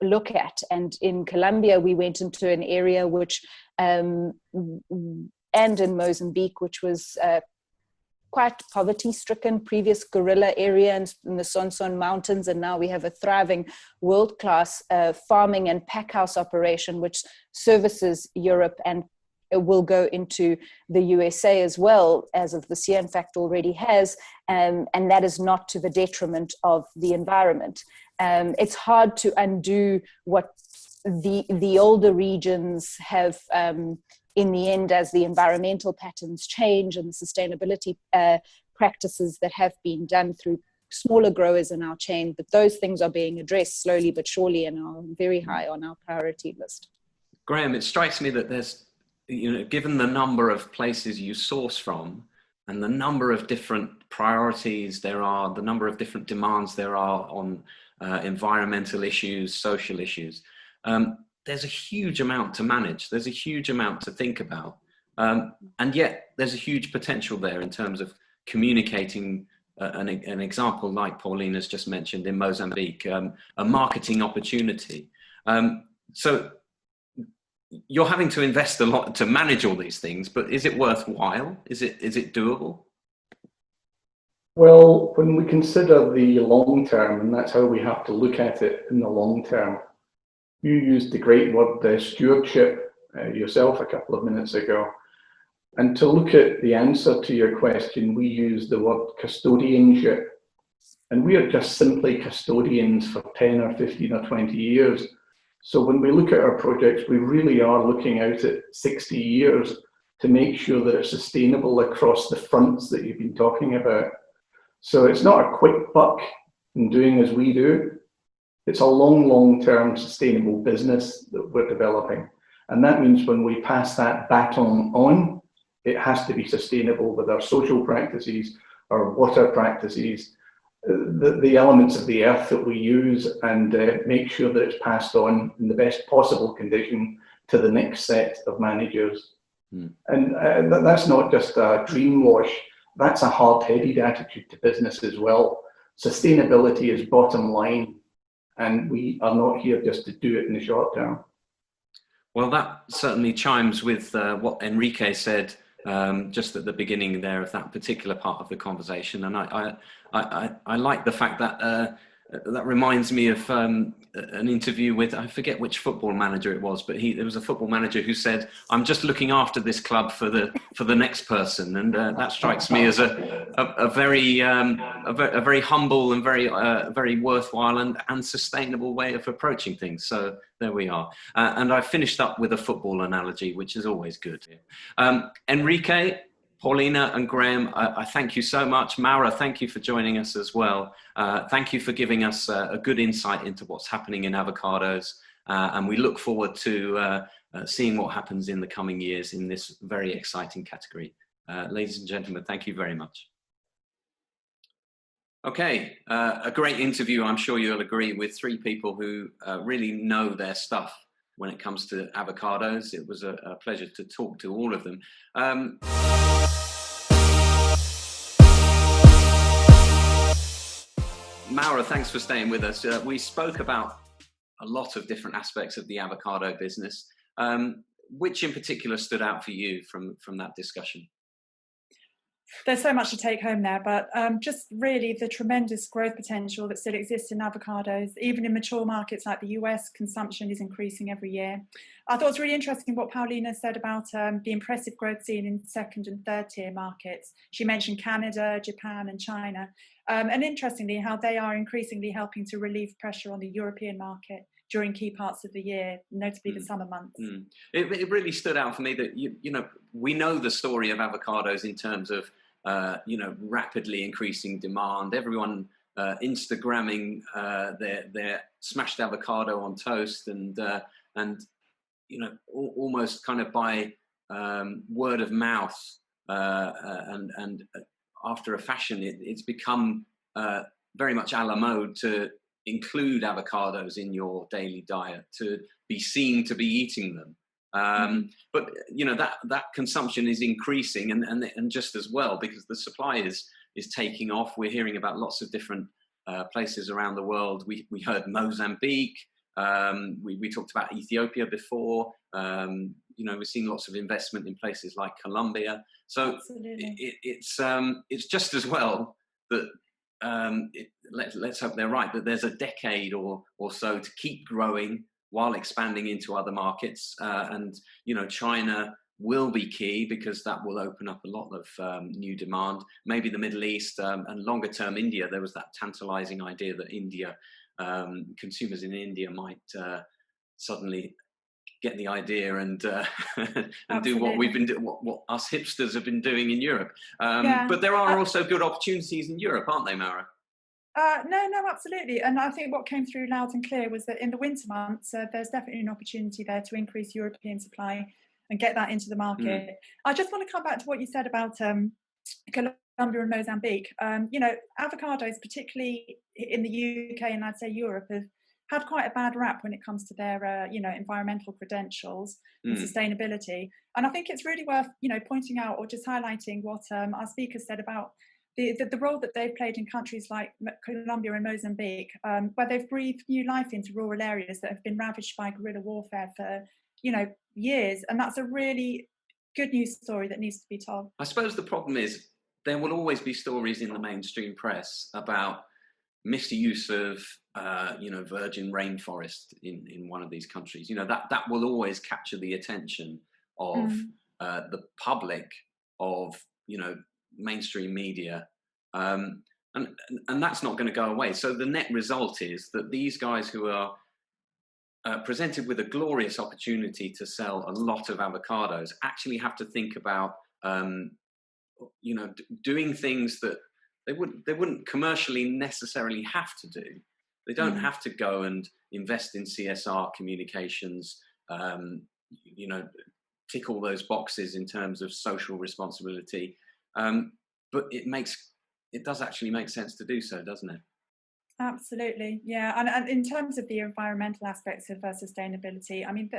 look at, and in Colombia we went into an area which and in Mozambique, which was quite poverty stricken, previous guerrilla area in the Sonson Mountains, and now we have a thriving world-class farming and packhouse operation which services Europe and will go into the USA as well as of this year, in fact already has, and that is not to the detriment of the environment. It's hard to undo what the older regions have in the end, as the environmental patterns change and the sustainability practices that have been done through smaller growers in our chain. But those things are being addressed slowly but surely and are very high on our priority list. Graham, it strikes me that there's, given the number of places you source from and the number of different priorities there are, the number of different demands there are on environmental issues, social issues, there's a huge amount to manage. There's a huge amount to think about. And yet there's a huge potential there in terms of communicating an example like Paulina's just mentioned in Mozambique, a marketing opportunity. So you're having to invest a lot to manage all these things, but is it worthwhile? Is it doable? Well, when we consider the long term, and that's how we have to look at it in the long term, you used the great word stewardship yourself a couple of minutes ago. And to look at the answer to your question, we use the word custodianship. And we are just simply custodians for 10 or 15 or 20 years. So when we look at our projects, we really are looking out at 60 years to make sure that it's sustainable across the fronts that you've been talking about. So it's not a quick buck in doing as we do. It's a long-term sustainable business that we're developing. And that means when we pass that baton on, it has to be sustainable with our social practices, our water practices, the elements of the earth that we use, and make sure that it's passed on in the best possible condition to the next set of managers. And that's not just a dream wash, that's a hard-headed attitude to business as well. Sustainability is bottom line, and we are not here just to do it in the short term. Well, that certainly chimes with what Enrique said just at the beginning there of that particular part of the conversation, and I like the fact that that reminds me of an interview with, I forget which football manager it was, but there was a football manager who said, "I'm just looking after this club for the next person," and that strikes me as a very humble and very worthwhile and sustainable way of approaching things. So there we are. And I finished up with a football analogy, which is always good. Enrique, Paulina and Graham, I thank you so much. Maura, thank you for joining us as well. Thank you for giving us a good insight into what's happening in avocados. And we look forward to seeing what happens in the coming years in this very exciting category. Ladies and gentlemen, thank you very much. Okay, a great interview, I'm sure you'll agree, with three people who really know their stuff when it comes to avocados. It was a pleasure to talk to all of them. Maura, thanks for staying with us. We spoke about a lot of different aspects of the avocado business. Which in particular stood out for you from that discussion? There's so much to take home there, but just really the tremendous growth potential that still exists in avocados. Even in mature markets like the US, consumption is increasing every year. I thought it was really interesting what Paulina said about the impressive growth seen in second and third tier markets. She mentioned Canada, Japan and China. And interestingly, how they are increasingly helping to relieve pressure on the European market during key parts of the year, notably the summer months. It really stood out for me that, you know, we know the story of avocados in terms of, you know, rapidly increasing demand. Everyone Instagramming their smashed avocado on toast, and you know, almost kind of by word of mouth, and after a fashion, it's become very much a la mode to include avocados in your daily diet, to be seen to be eating them. But you know, that consumption is increasing, and just as well, because the supply is taking off. We're hearing about lots of different places around the world. We heard Mozambique. We talked about Ethiopia before. You know, we're seeing lots of investment in places like Colombia. So it's just as well that let's hope they're right, that there's a decade or so to keep growing while expanding into other markets. And, you know, China will be key, because that will open up a lot of new demand. Maybe the Middle East, and longer term India. There was that tantalizing idea that India, consumers in India might suddenly get the idea and do what we've been doing, what us hipsters have been doing in Europe. But there are also good opportunities in Europe, aren't they, Maura? No, absolutely. And I think what came through loud and clear was that in the winter months, there's definitely an opportunity there to increase European supply and get that into the market. I just want to come back to what you said about Colombia and Mozambique. You know, avocados, particularly in the UK and I'd say Europe, have had quite a bad rap when it comes to their, you know, environmental credentials and sustainability. And I think it's really worth, you know, pointing out or just highlighting what our speaker said about the role that they've played in countries like Colombia and Mozambique, where they've breathed new life into rural areas that have been ravaged by guerrilla warfare for, you know, years. And that's a really good news story that needs to be told. I suppose the problem is there will always be stories in the mainstream press about misuse of, you know, virgin rainforest in one of these countries. You know, that will always capture the attention of the public, of, you know, mainstream media, and that's not going to go away. So the net result is that these guys who are presented with a glorious opportunity to sell a lot of avocados actually have to think about, you know, doing things that they wouldn't commercially necessarily have to do. They don't have to go and invest in CSR communications, you know, tick all those boxes in terms of social responsibility. But it does actually make sense to do so, doesn't it? Absolutely, yeah. And in terms of the environmental aspects of sustainability, I mean,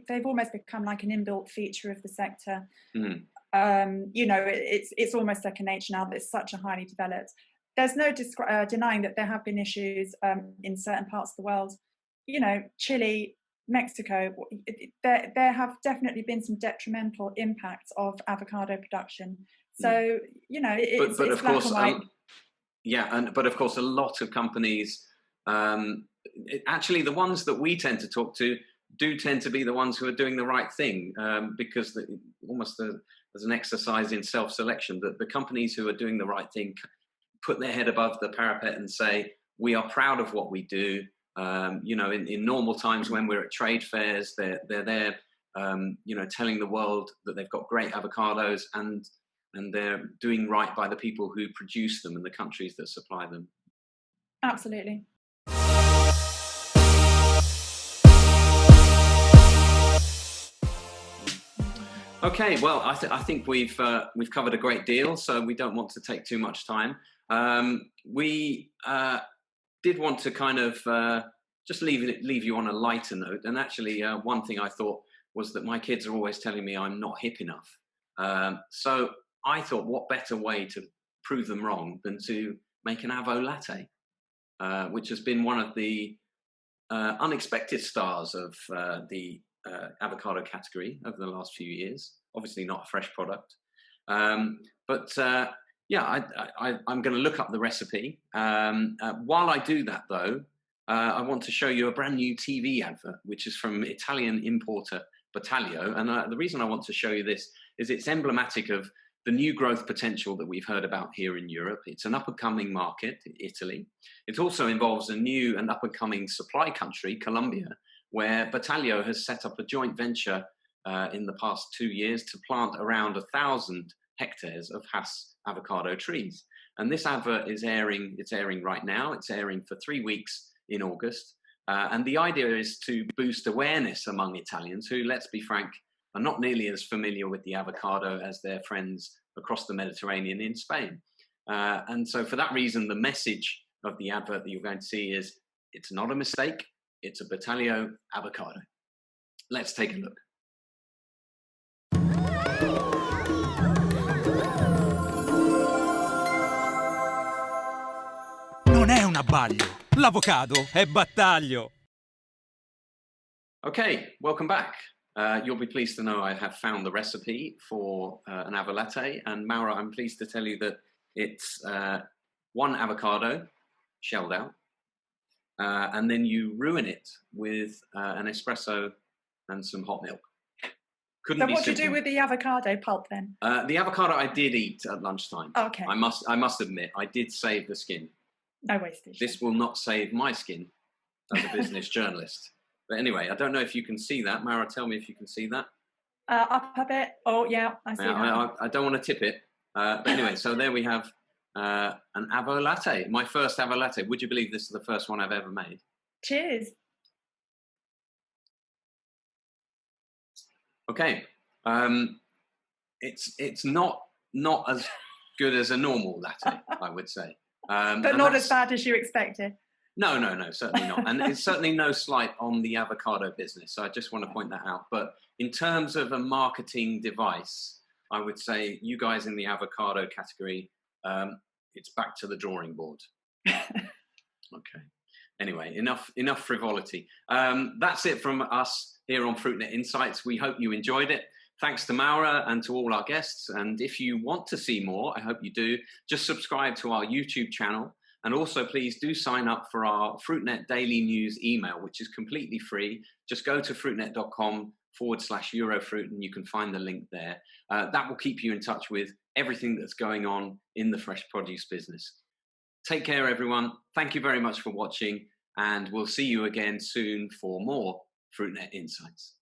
they've almost become like an inbuilt feature of the sector. You know, it's almost second nature now that it's such a highly developed. There's no denying that there have been issues in certain parts of the world. You know, Chile, Mexico, there have definitely been some detrimental impacts of avocado production. So, you know, it's of black course, and white. But of course, a lot of companies, actually the ones that we tend to talk to do tend to be the ones who are doing the right thing, because almost as an exercise in self-selection, that the companies who are doing the right thing put their head above the parapet and say, we are proud of what we do. You know, in normal times when we're at trade fairs, they're there, you know, telling the world that they've got great avocados, and and they're doing right by the people who produce them and the countries that supply them. Absolutely. Okay, well, I think we've covered a great deal, so we don't want to take too much time. We did want to kind of just leave you on a lighter note, and actually, one thing I thought was that my kids are always telling me I'm not hip enough. So I thought, what better way to prove them wrong than to make an Avolatte, which has been one of the unexpected stars of the avocado category over the last few years. Obviously not a fresh product, but yeah, I'm going to look up the recipe. While I do that, though, I want to show you a brand new TV advert, which is from Italian importer Battaglio. And the reason I want to show you this is it's emblematic of the new growth potential that we've heard about here in Europe. It's an up-and-coming market, Italy. It also involves a new and up-and-coming supply country, Colombia, where Battaglio has set up a joint venture in the past 2 years to plant around 1,000 hectares of Hass avocado trees. And this advert is airing, it's airing right now. It's airing for 3 weeks in August. And the idea is to boost awareness among Italians who, let's be frank, are not nearly as familiar with the avocado as their friends across the Mediterranean in Spain. And so for that reason, the message of the advert that you're going to see is, it's not a mistake, it's a Battaglio avocado. Let's take a look. Non è un abbaglio, l'avocado è battaglio. Okay, welcome back. You'll be pleased to know I have found the recipe for an avolatte, and Maura, I'm pleased to tell you that it's 1 avocado shelled out, and then you ruin it with an espresso and some hot milk. Couldn't be So what do you simple. do with the avocado pulp then? The avocado I did eat at lunchtime. Okay. I must admit, I did save the skin. No wastage. This will not save my skin as a business journalist. But anyway, I don't know if you can see that. Maura, tell me if you can see that. Up a bit. Oh, yeah, I see that. I don't want to tip it. But anyway, so there we have an avolatte, my first avolatte. Would you believe this is the first one I've ever made? Cheers. Okay. It's not as good as a normal latte, I would say. But not as bad as you expected. No, certainly not. And it's certainly no slight on the avocado business. So I just want to point that out. But in terms of a marketing device, I would say you guys in the avocado category, it's back to the drawing board. Okay. Anyway, enough frivolity. That's it from us here on Fruitnet Insights. We hope you enjoyed it. Thanks to Maura and to all our guests. And if you want to see more, I hope you do, just subscribe to our YouTube channel. And also, please do sign up for our Fruitnet Daily News email, which is completely free. Just go to fruitnet.com/Eurofruit and you can find the link there. That will keep you in touch with everything that's going on in the fresh produce business. Take care, everyone. Thank you very much for watching, and we'll see you again soon for more Fruitnet Insights.